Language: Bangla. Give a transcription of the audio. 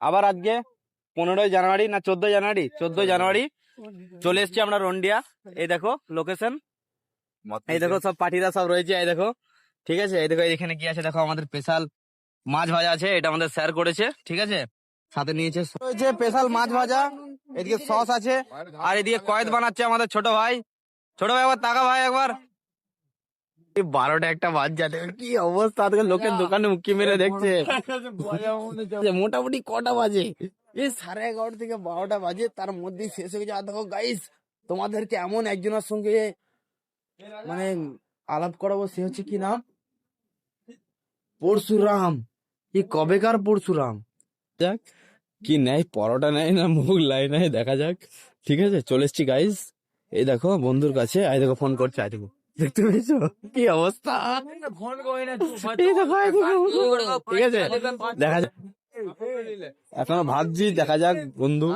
আবার আজকে 15 জানুয়ারি না 14 জানুয়ারি, 14 জানুয়ারি চলে এসছি আমরা রন্ডিয়া। এই দেখো লোকেশন, এই দেখো সব পার্টিরা সব রয়েছে, এই দেখো ঠিক আছে। এই দেখো এখানে কি আছে দেখো, আমাদের স্পেশাল মাছ ভাজা আছে, এটা আমাদের স্যার করেছে ঠিক আছে। সাথে নিয়েছে স্পেশাল মাছ ভাজা, এদিকে সস আছে, আর এদিকে কয়েদ বানাচ্ছে আমাদের ছোট ভাই। ছোট ভাই একবার তাকা ভাই একবার। 12টা একটা বাজ যাতে কি অবস্থা, আজকে লোকের দোকানে উকি মেরে দেখছে। মোটামুটি কটা বাজে, এই 11:30 থেকে 12টা বাজে, তার মধ্যেই শেষ হয়ে গেছে। আর দেখো গাইস, তোমাদেরকে এমন একজনের সঙ্গে মানে আলাপ করাবো, সে হচ্ছে কি নাম, পরশুরাম। কি কবেকার পরশুরাম, যাক কি নেয়, পরোটা নেয় না মোগলাই নেয়, দেখা যাক ঠিক আছে। চলে এসছি গাইস, এই দেখো বন্ধুর কাছে, এই দেখো ফোন করছে, এই দেখো দেখতে পেয়েছো কি অবস্থা। এই দেখো, এই দেখো, ঠিক আছে দেখা যাক, এখনো ভাবছি, দেখা যাক বন্ধু।